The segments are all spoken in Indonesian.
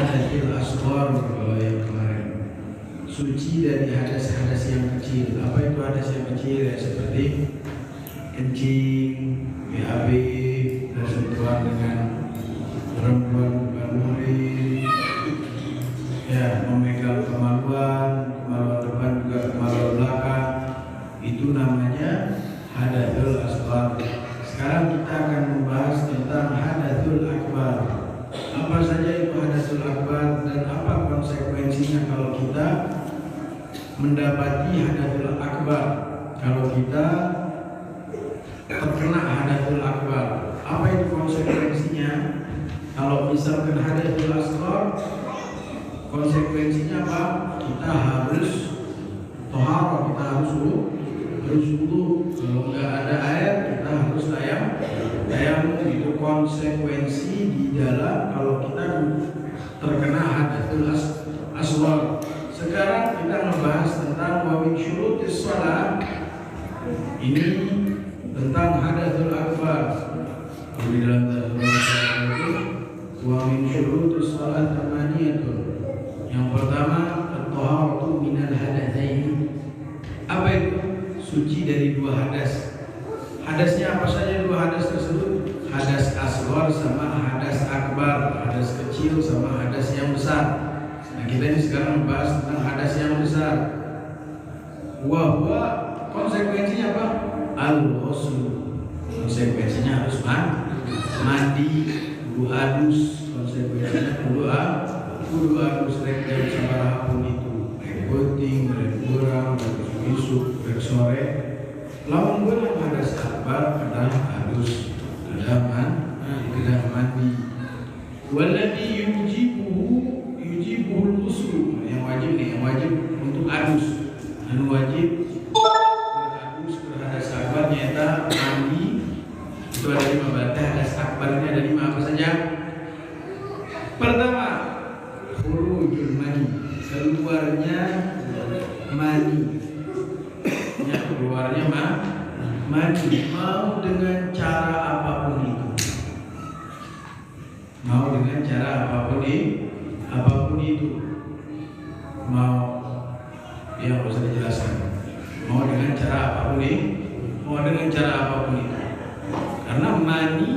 hadatil asghar kalau yang kemarin. Suci dari hadas-hadas yang kecil. Apa itu hadas yang kecil? Ya seperti kencing, BAB, bersentuhan dengan perempuan bukan muhrim, ya memegang kemaluan depan juga kemaluan belakang, itu namanya hadatul asghar. Sekarang kita akan membahas tentang hadatul akbar. Apa saja itu hadatul akbar dan apa konsekuensinya kalau kita mendapati hadatul akbar, kalau kita terkena hadatul akbar. Apa itu konsekuensinya? Kalau misalkan hadatul asghar, konsekuensinya apa? Kita harus tohara, kita harus wudu. Kalau nggak ada air, kita harus tayamum. Itu konsekuensi di dalam kalau kita terkena hadatul asghar. Sekarang kita membahas tentang wa min syurutis shalah. Ini tentang hadatul akbar. Di dalam tafsir itu wa min syurutis shalah thamaniyatun. Yang pertama at-taharatu minal hadatsaini. Apa itu? Suci dari dua hadas. Hadasnya apa saja dua hadas tersebut? Hadas asghar sama hadas akbar. Hadas kecil sama hadas yang besar. Nah, kita ini sekarang membahas tentang hadas yang besar. Wahwa konsekuensinya apa? Al-ghusl. Konsekuensinya harus mandi, kudu adus. Konsekuensinya kudu adus rek jam sabaraha pun itu. Rek penting, rek kurang, rek isuk, rek sore. Lamun yang hadas akbar adalah adus, adalah mandi. Walladhi yujibuhul ghusl. Yang wajib untuk adus. Anu wajib beradus berhadas akbar nyata mandi. Itu ada 5 berarti hadas akbar ini ada 5 apa saja? Pertama, khurujul mani, keluarnya mani. Ya, keluarnya mani. Mau dengan cara apapun itu. Mau dengan cara apapun itu. Mau ya harus dijelaskan. Mau dengan cara apapun itu. Karena mani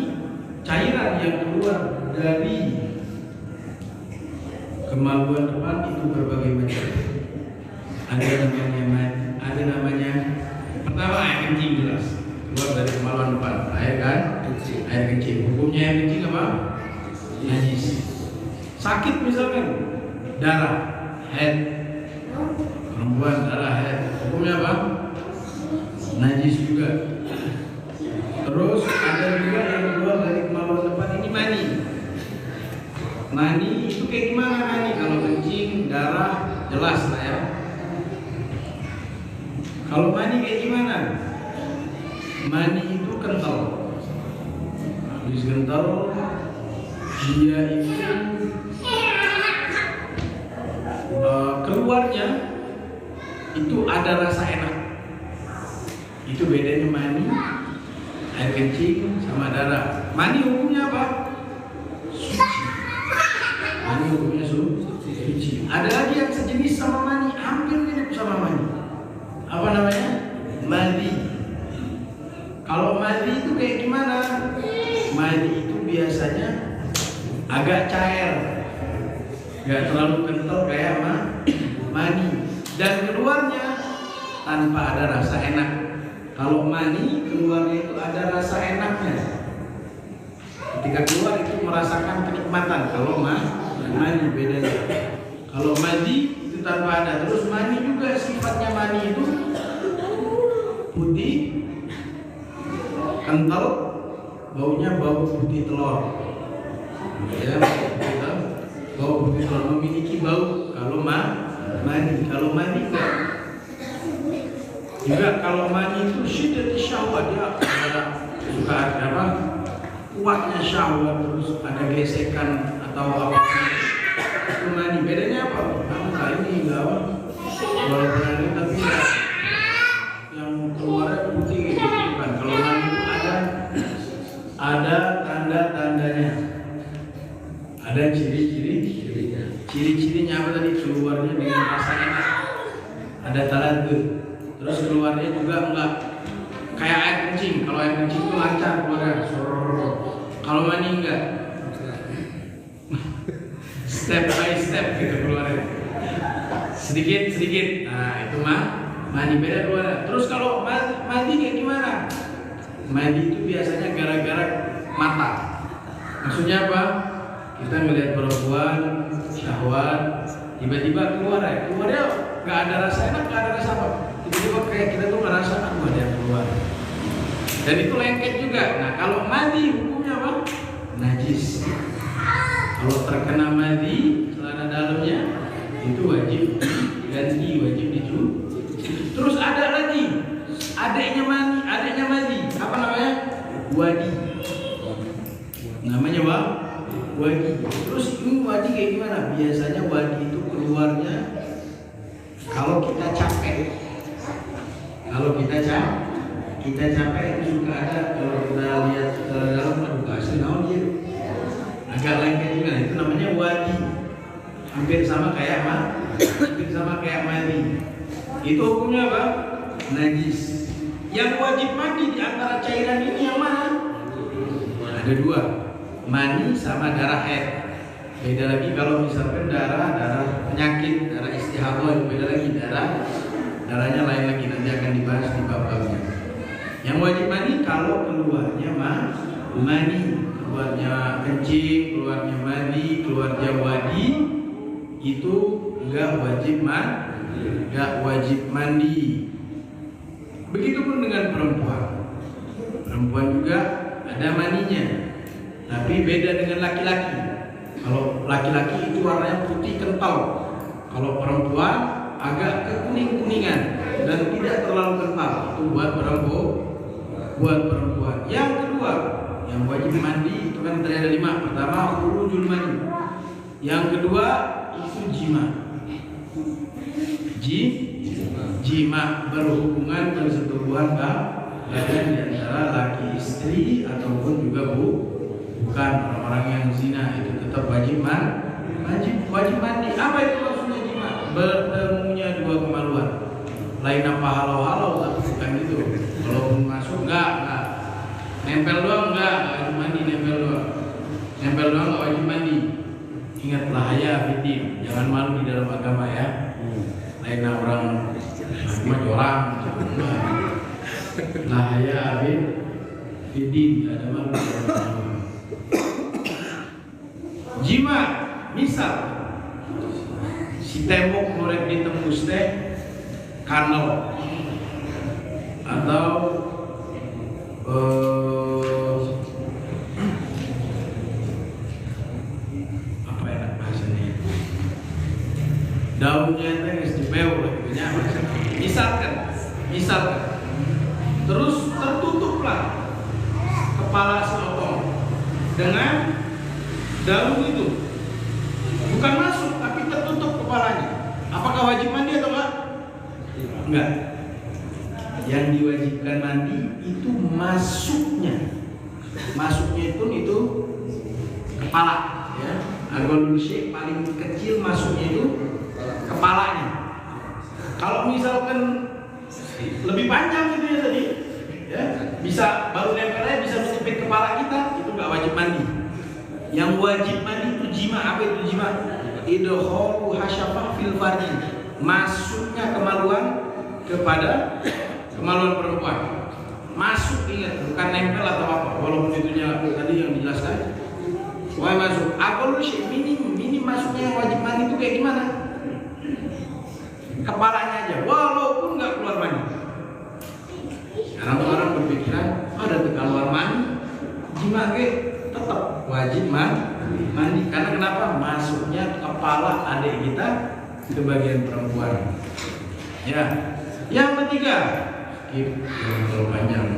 cairan yang keluar dari kemaluan depan itu berbagai macam. Ada namanya pertama air kencing jelas keluar dari kemaluan depan. Air kencing. Hukumnya air kencing apa? Najis. Sakit misalkan darah head, perempuan darah head, hukumnya apa? Najis juga. Terus ada juga yang keluar dari kemaluan depan ini mani. Mani itu kayak gimana mani? Kalau kencing darah jelas lah ya. Kalau mani kayak gimana? Mani itu kental. Habis kental dia itu keluarnya itu ada rasa enak. Itu bedanya mani, air kencing sama darah. Mani hukumnya apa? Suci. Mani hukumnya suci. Ada lagi yang sejenis sama mani, hampir mirip sama mani. Apa namanya? Madi. Kalau madi itu kayak gimana? Madi itu biasanya agak cair, gak terlalu kental kayak mani. Dan keluarnya tanpa ada rasa enak. Kalau mani keluarnya itu ada rasa enaknya. Ketika keluar itu merasakan kenikmatan. Kalau mani bedanya. Kalau madi itu tanpa ada. Terus mani juga sifatnya mani itu putih, kental, baunya bau putih telur. Ya, bau putih telur memiliki bau. Kalau mani enggak. Juga kalau mani itu syiddat syahwat, dia ada suka apa? Kuatnya syahwat, terus ada gesekan atau apa? Itu mani. Bedanya apa? Kamu kali ini gawat. Walaupun ada tapi yang keluarnya putih gitu kan. Kalau mani itu ada tanda-tandanya. Ada ciri-cirinya. Ciri-cirinya apa tadi? Keluarnya dengan rasa enak, ada taladud. Terus keluarnya juga enggak kayak air kencing. Kalau air kencing itu lancar keluarnya. Kalau mani enggak. Step by step gitu keluarnya. Sedikit. Nah, itu mah mani beda keluarnya. Terus kalau mandi kayak gimana? Mandi itu biasanya gara-gara mata. Maksudnya apa? Kita ngelihat perempuan syahwat, tiba-tiba keluarnya nggak ada rasa enak, nggak ada rasa apa. Tiba-tiba kayak kita tuh ngerasa ada yang keluar. Dan itu lengket juga. Nah, kalau mandi hukumnya apa? Najis. Kalau terkena mandi celana dalamnya itu wajib diganti, wajib dicuci. Terus ada lagi adiknya mandi, apa namanya? Wadi. Namanya apa? Wadi. Terus ini wadi kayak gimana? Biasanya wadi itu keluarnya kalau kita capek. Kalau kita capek itu suka ada. Kalau kita lihat dalam edukasi, dia agak lengket juga. Itu namanya wadi. Hampir sama kayak mandi. Itu hukumnya apa? Najis. Yang wajib mandi di antara cairan ini yang mana? Ada dua. Mani sama darah haid. Beda lagi kalau misalkan darah penyakit, darah istihadah itu beda lagi, darahnya lain lagi, nanti akan dibahas di bab-babnya. Yang wajib mani kalau keluarnya mani, keluarnya kencing, keluarnya mani, keluarnya wadi, itu enggak wajib mandi. Begitupun dengan perempuan. Perempuan juga ada maninya. Tapi beda dengan laki-laki. Kalau laki-laki itu warnanya putih kental. Kalau perempuan agak kekuning-kuningan dan tidak terlalu kental. Itu buat perempuan. Yang kedua, yang wajib mandi itu kan ternyata 5. Pertama, khurujul mani. Yang kedua itu jima berhubungan bersentuhan badan di antara laki istri ataupun juga bukan orang-orang yang zina, itu tetap wajib mandi. Apa itu maksudnya jima? Bertemunya dua kemaluan. Lain apa halau-halau, tapi bukan itu. Kalau masuk enggak. Nempel doang enggak wajib mandi, nempel doang enggak wajib mandi. Ingatlah ya fitin, jangan malu di dalam agama ya. Lain orang cuma orang. Lah ya fitin, ada malu. Jima, misal si tembok korek ditembus teh kanal atau apa enak bahasanya, daunnya teh geus dibeu gitu nya. Misalkan terus tertutuplah kepala si otong dengan daun itu, bukan masuk tapi tertutup kepalanya. Apakah wajib mandi atau enggak? Yang diwajibkan mandi itu masuknya pun itu kepala ya. Agolul syekh paling kecil masuknya itu kepalanya. Kalau misalkan lebih panjang gitu ya tadi ya, bisa baru nempelnya bisa menjepit kepala kita, itu enggak wajib mandi. Yang wajib mandi itu jima. Apa itu jima? Idkholu hasyafah fil farji, masuknya kemaluan kepada kemaluan perempuan. Masuk, ingat, bukan nempel atau apa. Walaupun itunya tadi yang dijelaskan. Wah, masuk. Apa lu sih minim masuknya yang wajib mandi itu kayak gimana? Kepalanya aja, walaupun nggak keluar mandi. Sekarang orang berpikiran ada keluar mandi, jima tetap wajib mandi. Karena kenapa? Masuknya kepala adik kita ke bagian perempuan. Ya. Yang ketiga, terlalu panjang.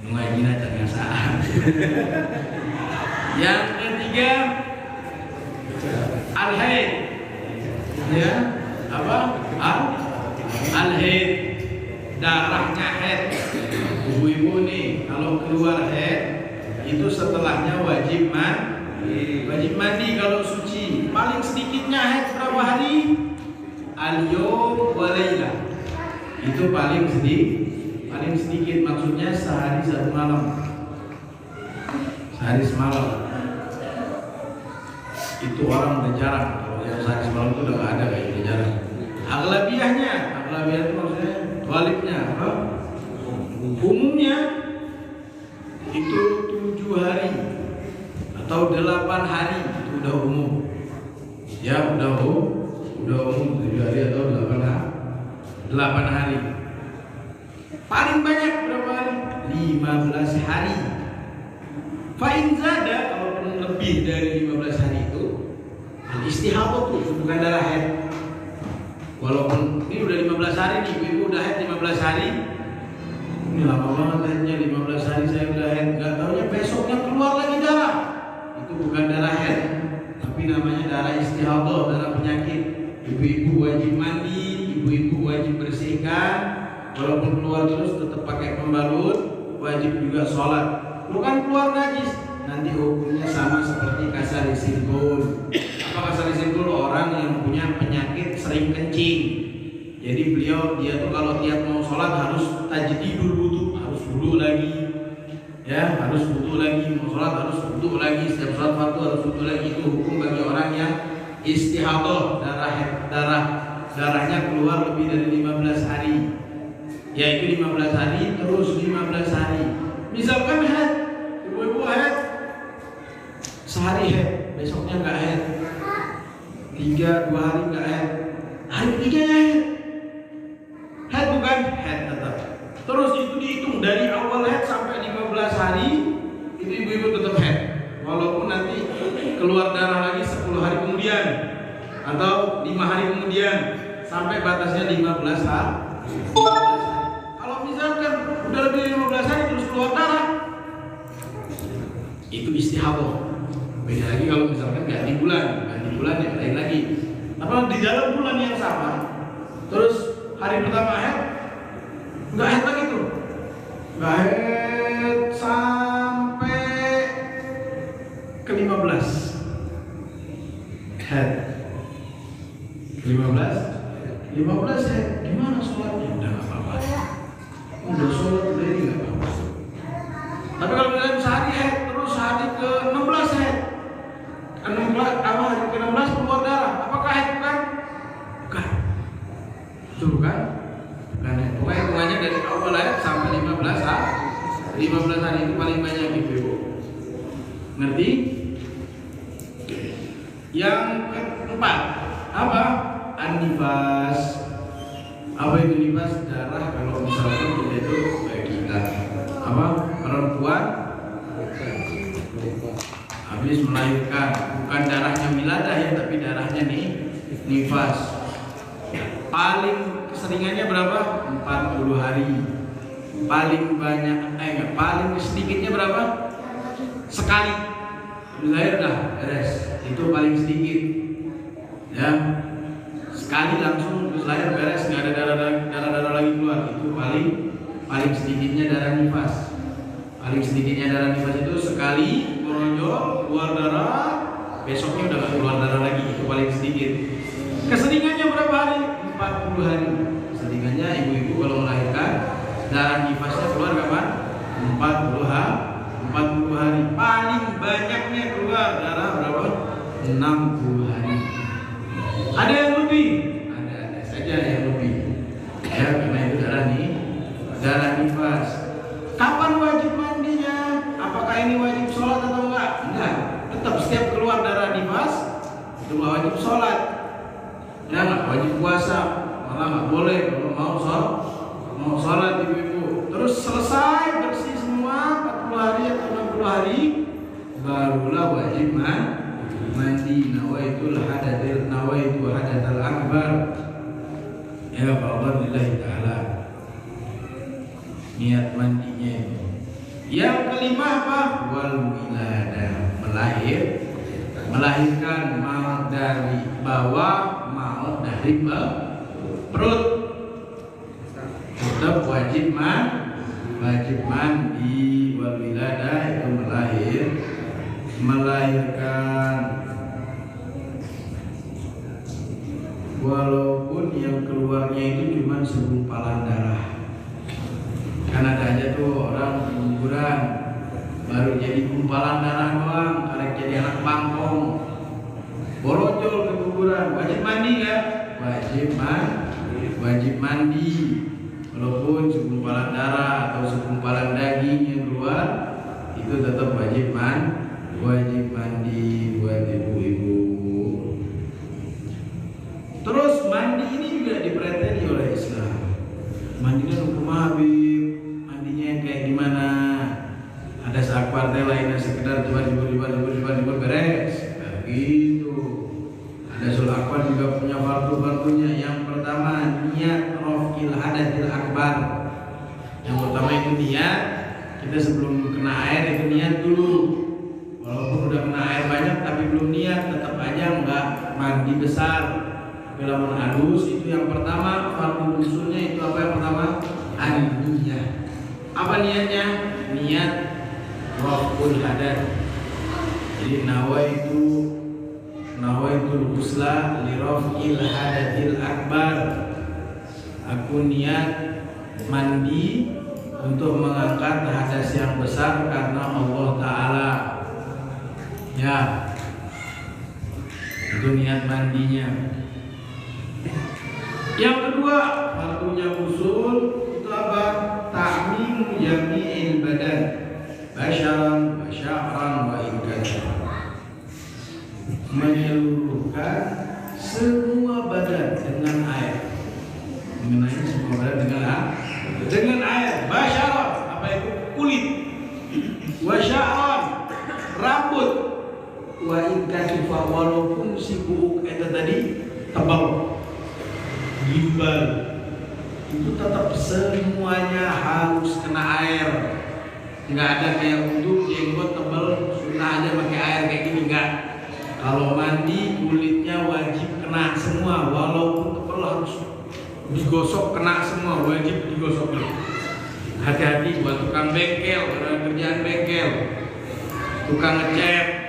Ngajinya terbiasaan. Yang ketiga, al-haid. Ya, apa? Al-haid. Darahnya haid. Ibu-ibu nih kalau keluar haid itu setelahnya wajib Wajib mandi kalau suci. Paling sedikitnya haid berapa hari? Al-yawm wa layla. Itu paling sedikit maksudnya sehari satu malam. Sehari semalam. Itu orang udah jarang. Kalau yang sehari semalam itu udah gak ada, kayak udah jarang. Aglabiah itu maksudnya walibnya apa? Umumnya itu 7 hari atau 8 hari itu udah umum. Ya udah umum 7 hari atau 8 hari. Paling banyak berapa hari? 15 hari. Fa'in zada, kalaupun lebih dari 15 hari itu al-istihadah tuh bukan darah haid. Walaupun ini udah 15 hari nih, ibu udah haid 15 hari. Ini lama banget haidnya, 15 hari saya udah haid. Gak taunya besoknya keluar lagi darah. Itu bukan darah haid, tapi namanya darah istihadah, darah penyakit. Ibu-ibu wajib mandi, ibu-ibu wajib bersihkan. Walaupun keluar terus tetap pakai pembalut, wajib juga sholat. Bukan keluar najis, nanti hukumnya sama seperti kasar simpul. Apa kasar simpul? Orang yang punya penyakit sering kencing. Jadi dia tuh kalau tiap mau sholat harus tajdidul wudu, harus wudu lagi. Ya, harus wudu lagi. Mau sholat harus wudu lagi. Setiap sholat fardu harus wudu lagi. Itu hukum bagi orang yang istihadah, darahnya keluar lebih dari 15 hari. Yaitu 15 hari terus 15 hari. Misalkan haid, ibu-ibu haid sehari haid, besoknya nggak haid, 2 hari nggak haid, hari ketiganya haid bukan? Haid tetap. Terus itu dihitung dari awal haid sampai 15 hari, itu ibu-ibu tetap haid. Walaupun nanti keluar darah lagi 10 hari kemudian atau 5 hari kemudian sampai batasnya 15 hari. Kalau misalkan udah lebih dari 15 hari terus keluar darah, itu istihadah. Beda lagi kalau misalkan ganti bulan yang lain lagi. Apa di dalam bulan yang sama, terus hari pertama haid, nggak haid lagi tuh, nggak haid sampai ke 15 haid, 15 haid, gimana sholatnya? Udah nggak apa-apa, udah sholat udah ini nggak apa-apa. Tapi kalau misalnya sehari haid terus hari ke 16 haid, hari ke 16 keluar darah, apakah haid bukan? Bukan. Itu bukan haid. Pokoknya hitungannya dari awal haid sampai 15 hari itu paling banyak ibu. Ngerti? Yang keempat apa? An-nifas. Apa itu nifas? Darah kalau misalkan kita itu kita apa? Perempuan habis melahirkan, bukan darahnya wiladah ya, tapi darahnya nih nifas. Paling keseringannya berapa? 40 hari. Paling banyak paling sedikitnya berapa? Sekali. Lahir dah beres. Itu paling sedikit. Ya. Sekali langsung terus lahir beres, nggak ada darah lagi keluar. Itu paling sedikitnya darah nifas. Paling sedikitnya darah nifas itu sekali meronjol keluar darah, besoknya udah nggak keluar darah lagi. Itu paling sedikit. Keseringannya berapa hari? 40 hari. Keseringannya ibu-ibu kalau melahirkan darah nifasnya keluar kapan? 40 hari. Paling banyaknya keluar darah berapa? 60 hari. Ada yang lebih? Ada saja yang lebih. Ya, karena itu darah nifas. Kapan wajib mandinya? Apakah ini wajib sholat atau enggak? Enggak. Tetap setiap keluar darah nifas itu nggak wajib sholat. Ya, nggak wajib puasa. Malah nggak boleh kalau mau sholat ibu-ibu. Terus selesai bersih semua 40 hari atau 60 hari, barulah wajib mandi. Nawaitu hadatsal akbar. Ya fadlillahi ta'ala. Niat mandinya itu. Yang kelima apa? Wal wiladah. Melahirkan mau dari bawah, mau dari perut. Tetap wajib mandi. Wal wiladah itu melahirkan, walaupun yang keluarnya itu cuma segumpalan darah. Kan ada aja tuh orang guguran baru jadi gumpalan darah doang, karek jadi anak bangkong, borocol keguguran, wajib mandi nggak? Wajib mandi, walaupun segumpalan darah atau segumpalan daging yang keluar itu tetap wajib mandi buat ibu-ibu. Terus mandi ini juga diperintahkan oleh Islam. Mandinya hukum Habib, mandinya yang kayak gimana? Ada seakbar teh lainnya sekedar jebur beres. Nah, gitu. Ada sul akbar juga punya fardu-fardunya. Yang pertama niat raf'il hadatil akbar. Yang pertama itu niat. Kita sebelum kena air itu niat dulu. Walaupun udah kena air banyak tapi belum niat, tetap aja enggak mandi besar. Bila halus itu yang pertama, fardu usulnya itu apa yang pertama? An-niyah. Apa niatnya? Niat raf'ul hadath. Jadi nawaitul ghusla li raf'il hadathil akbar. Aku niat mandi untuk mengangkat hadas yang besar karena Allah Ta'ala. Ya, itu niat mandinya. Yang kedua, fardunya usul itu apa? Ta'mim jami'il badan, basyaran wa sya'ran wa inkatan. Menyeluruhkan semua badan dengan air. Mengenai semua badan dengan air. Basyaran, apa itu? Kulit. Wa sya'ran, rambut. Wa inkatan, walaupun si kuuk itu tadi tebal, gimbal, itu tetap semuanya harus kena air. Nggak ada kayak wudhu jenggot tebal sunnah aja pakai air kayak gini, nggak. Kalau mandi kulitnya wajib kena semua, walaupun tebal harus digosok, kena semua, wajib digosok dulu. Hati-hati buat tukang bengkel, kerjaan bengkel, tukang ngecat,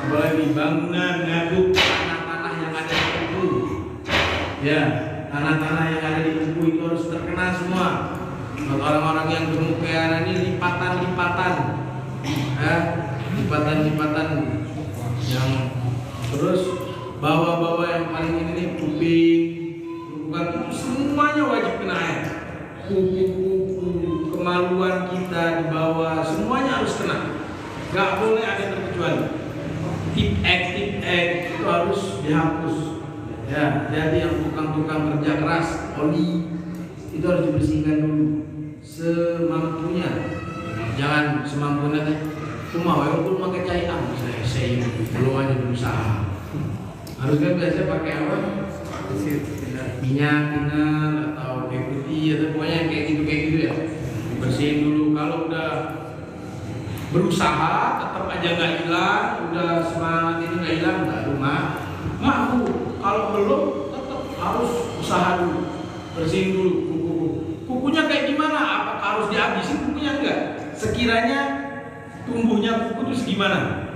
apalagi bangunan ngaduk tanah-tanah yang ada di kuku. Ya, tanah-tanah yang ada di kuku itu harus terkena semua. Buat orang-orang yang gemuk kayak ini lipatan-lipatan, lipatan-lipatan yang terus bawah-bawah yang paling ini nih, kuping, bukan itu semuanya wajib kena air. Kuku-kuku, kemaluan kita di bawah semuanya harus kena. Gak boleh ada terkecuali. Tip-ek itu harus dihapus. Ya, jadi yang tukang-tukang kerja keras, oli itu harus dibersihkan dulu semampunya. Jangan semampunya teh. Cuma walaupun pakai cairan, saya belum aja berusaha. Harus kan biasa pakai apa? Minyak mineral atau kayu putih atau pokoknya kayak gitu ya. Bersihin dulu. Kalau udah berusaha tetap aja nggak hilang, udah semangat ini nggak hilang, nggak rumah. Kalau belum tetap harus usaha dulu, bersihin dulu kuku. Kukunya kayak gimana? Apakah harus dihabisin kukunya? Enggak. Sekiranya tumbuhnya kuku itu segimana?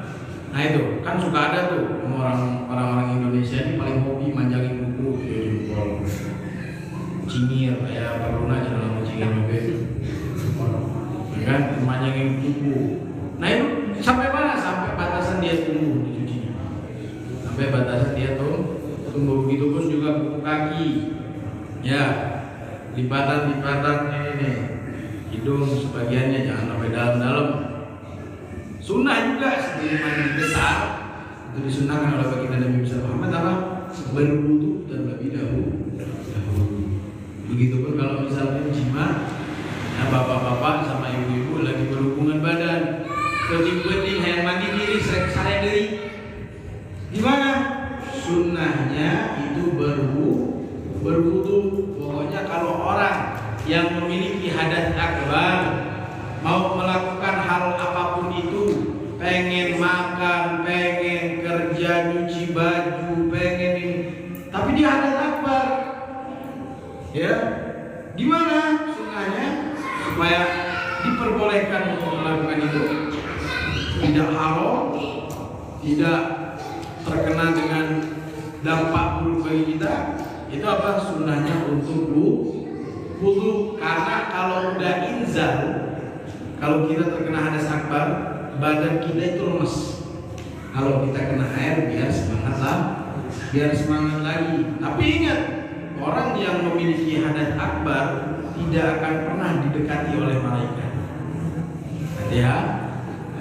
Nah itu kan suka ada tuh orang-orang Indonesia ini paling hobi manjangin kuku, cingir kayak Baruna dalam cingir mobil, kan manjangin kuku. Nah itu sampai mana? Sampai batasan dia tumbuh dicucinya. Sampai batasan dia tumbuh. Begitu pun juga kuku kaki. Ya, lipatan-lipatan ini nih. Hidung sebagiannya jangan sampai dalam-dalam. Sunnah juga sebelum mandi besar itu disunahkan oleh baginda Nabi Muhammad apa? Berwudu terlebih dahulu. Begitupun kalau misalnya jima, ya bapak-bapak sama ibu-ibu lagi berhubungan badan, penting yang mandi diri saya diri. Gimana? Sunnahnya itu berwudu. Pokoknya kalau orang yang memiliki hadas akbar mau melakukan hal apapun itu, pengen makan, pengen kerja, nyuci baju, pengen ini, tapi dia hadas akbar, ya gimana sunnahnya supaya diperbolehkan untuk melakukan itu? tidak haram, tidak terkena dengan dampak buruk bagi kita, itu apa? Sunnahnya untuk wudu. Karena kalau udah inzal, kalau kita terkena hadas akbar, badan kita itu lemes. Kalau kita kena air biar semangat lagi. Tapi ingat, orang yang memiliki hadas akbar tidak akan pernah didekati oleh malaikat.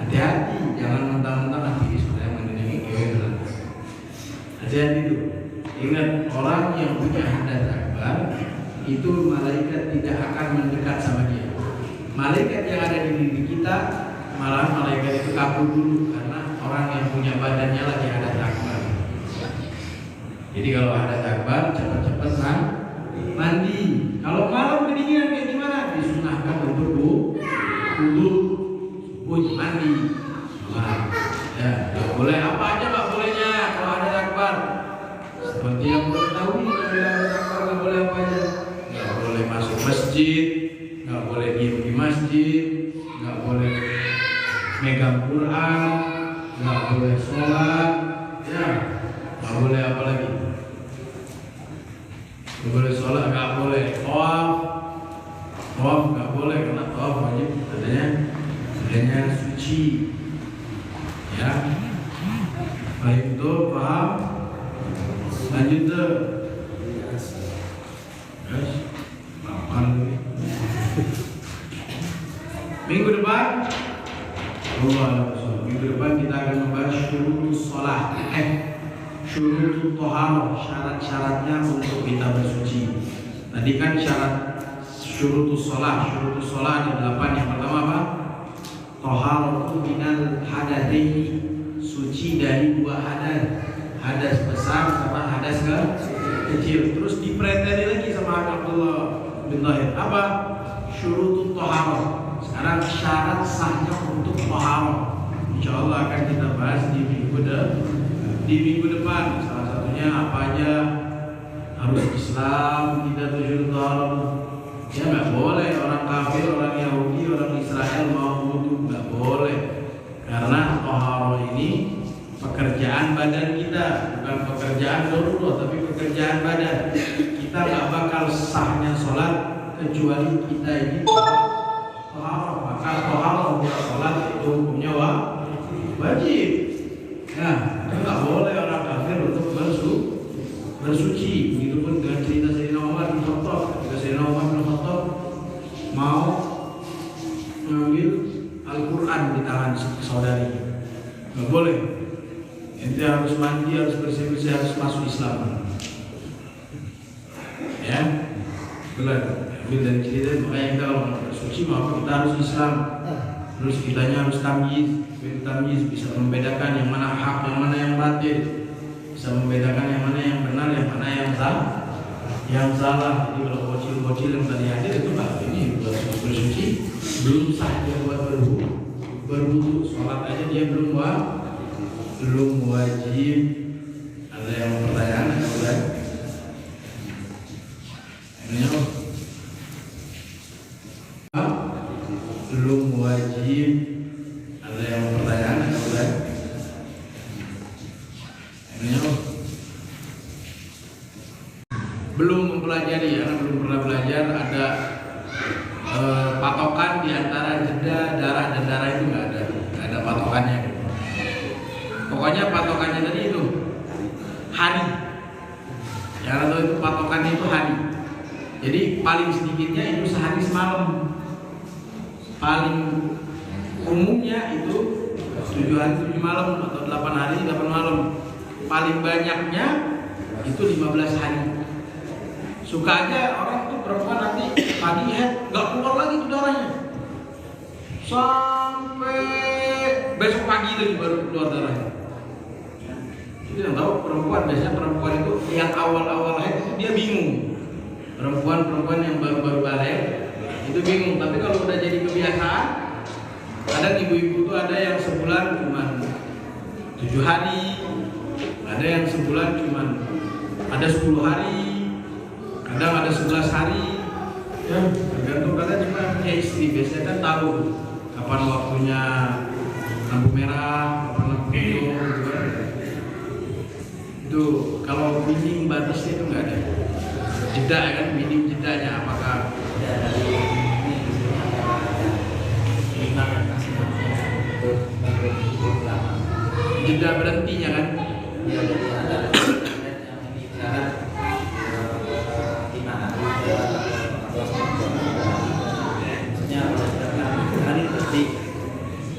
Hati-hati, jangan mentang-mentang nanti saya mengenai kewenangan. Hati-hati itu. Ingat, orang yang punya hadas akbar itu malaikat tidak akan mendekat sama dia. Malaikat yang ada di diri kita, malah malaikat itu kabur dulu karena orang yang punya badannya lagi hadas akbar. Jadi kalau hadas akbar, cepat-cepat mandi. Kalau malam kedinginan kayak gimana? Disunahkan untuk wudu, mandi. Nah, ya, nggak boleh apa aja nggak bolehnya kalau hadas akbar. Seperti yang mengetahui kalau hadas akbar nggak boleh apa aja. Nggak boleh masuk masjid, nggak boleh diem di masjid, nggak boleh megang Quran, nggak boleh sholat, ya, nggak boleh apa lagi? Nggak boleh sholat, nggak boleh tawaf nggak boleh karena tawaf wajib adanya suci, ya. Baik itu paham? Lanjut tuh. Minggu depan kita akan membahas syurutus sholat, syurutus toharoh, syarat-syaratnya untuk kita bersuci. Tadi kan syarat syurutus sholat ada 8. Yang pertama apa? Toharoh minal hadatsaini, suci dari 2 hadas besar sama hadas kecil. Terus dipreteli lagi sama Abdullah bin Tahir. Apa? Syurutut toharoh. Sekarang syarat sahnya untuk toharoh. Insyaallah akan kita bahas di minggu depan. Salah satunya apa aja harus Islam, kita tujuh toharoh. Ya nggak boleh orang kafir, orang Yahudi, orang Israel mau wudu, nggak boleh. Karena toharoh ini pekerjaan badan kita, bukan pekerjaan darurat, tapi pekerjaan badan. Kita nggak bakal sahnya sholat kecuali kita ini toharoh. Maka toharoh untuk sholat itu hukumnya wajib. Ya, nggak boleh orang kafir untuk bersuci. Begitupun dengan cerita Sayyidina Umar bin Khattab. Ketika Sayyidina Umar bin Khattab mau mengambil Al-Quran di tangan saudarinya, nggak boleh. Ente harus mandi, harus bersih-bersih, harus masuk Islam. Ya, benar. Ambil dari cerita, makanya kita kalau bersuci maka kita harus Islam. Terus kitanya harus tamyiz, bisa membedakan yang mana hak, yang mana yang batil, bisa membedakan yang mana yang benar, yang mana yang salah. Jadi kalau bocil yang tadi hadir itu ini bersuci belum sah dia buat berwudu, sholat aja dia belum wajib. Ada yang mau pertanyaan? Ada boleh? Ini belum wajib. Ada yang mau pertanyaan? Ada boleh? Ini belum mempelajari, karena belum pernah belajar. Ada patokan di antara jeda darah dan darah itu nggak ada patokannya. Pokoknya patokannya tadi itu hari. Yang tahu itu patokannya itu hari. Jadi paling sedikitnya itu sehari semalam. Paling umumnya itu 7 hari 7 malam atau 8 hari 8 malam. Paling banyaknya itu 15 hari. Suka aja orang tuh perempuan nanti pagi nggak keluar lagi tuh darahnya sampai besok pagi lagi baru keluar darahnya. Jadi yang tahu perempuan, biasanya perempuan itu yang awal-awal haid itu dia bingung. Perempuan yang baru-baru balik itu bingung. Tapi kalau udah jadi kebiasaan, kadang ibu-ibu tuh ada yang sebulan cuma 7 hari, ada yang sebulan cuma ada 10 hari, kadang ada 11 hari. Ya, tergantung. Karena cuma punya istri biasanya kan tahu kapan waktunya lampu merah, lampu hijau gitu kan. Itu kalau minim batasnya itu nggak ada. Jeda kan, minim jedanya apakah jeda berhentinya kan? Ya, jadi ada yang maksudnya hari berarti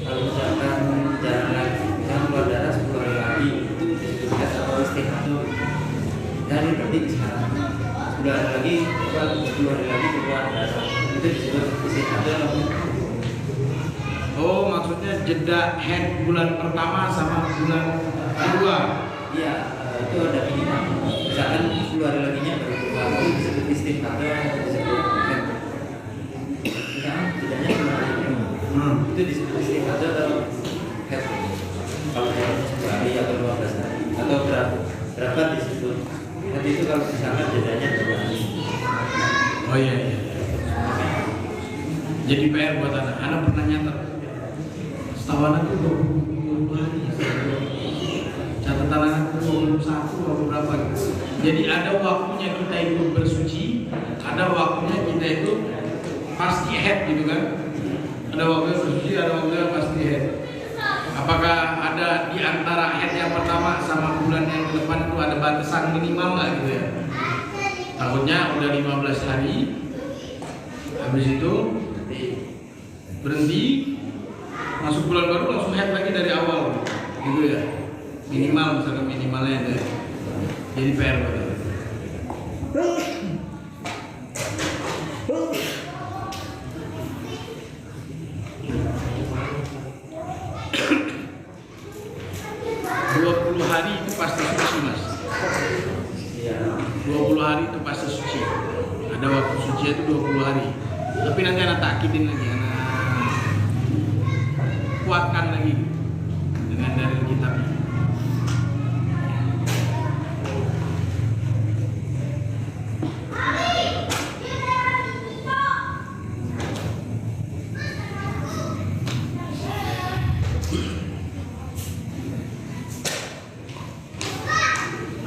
kalau misalkan jalan lagi, misalkan keluar darah 10 hari lagi itu disebutkan atau istihadah. Hari berarti sekarang 10 hari lagi, 10 hari lagi keluar darah itu disebut istihadah. Oh, maksudnya jeda head bulan pertama sama bulan kedua. Iya, itu ada minimal. Misalkan 10 hari laginya baru keluar, itu disebut istihadah atau disebut head. Misalkan jedanya 10 hari itu disebut istihadah atau head. Kalau jalannya 10 hari atau 15 hari atau berapa disebut head itu kalau misalkan jedanya 2 hari. Oh iya. Jadi PR buat anak pernah nyatet. Setahu anak itu 20 hari. Catatan anak itu 21 atau berapa gitu. Jadi ada waktunya kita itu bersuci, ada waktunya kita itu pasti head gitu kan. Ada waktunya bersuci, ada waktunya pasti head. Apakah ada di antara head yang pertama sama bulan yang ke depan itu ada batasan minimal nggak gitu ya? Takutnya udah 15 hari, habis itu berhenti, masuk bulan baru langsung head lagi dari awal gitu ya. Minimal, misalkan minimalnya itu ya. Jadi PR betul. Hari itu pasti suci mas. 20 hari itu pasti suci. Ada waktu suci itu 20 hari. Tapi nanti anak takidin lagi, anak kuatkan lagi dengan dalil kitabnya.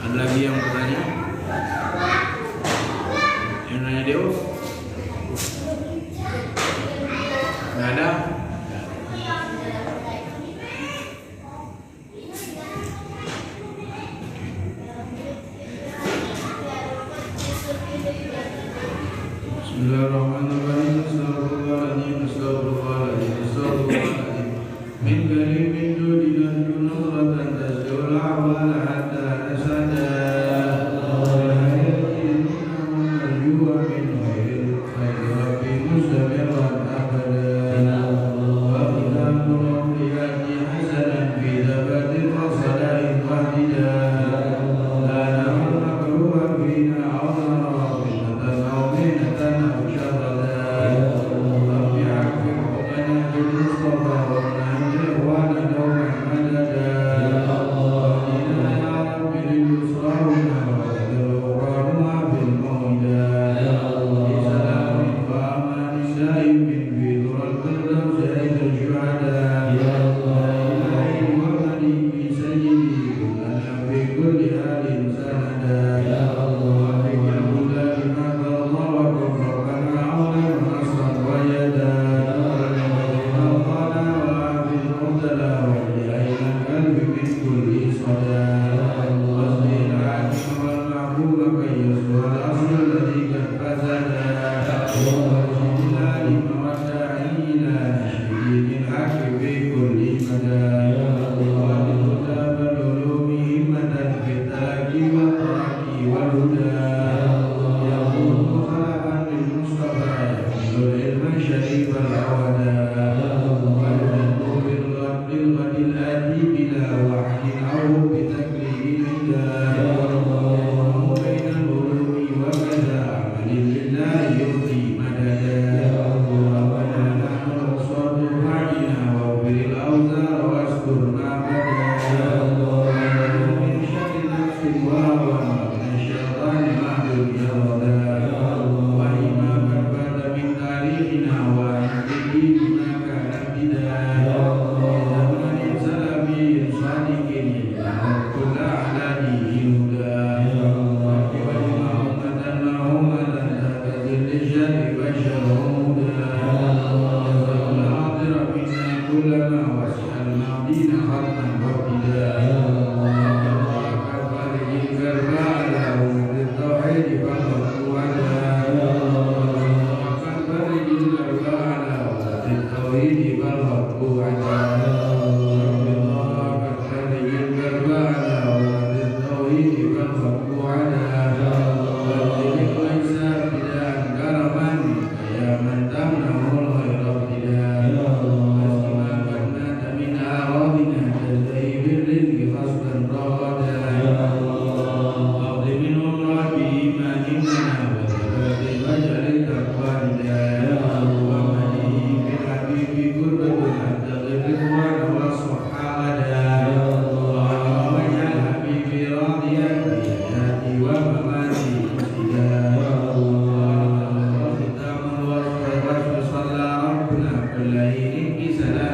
Ada lagi yang bertanya? Yang nanya Deus? Nggak ada? Bismillahirrahmanirrahim. Astagfirullahaladzim. Astagfirullahaladzim. Astagfirullahaladzim. Min kalimin dudinan dunuratan tasdul awal hatta nasada. billahi min salam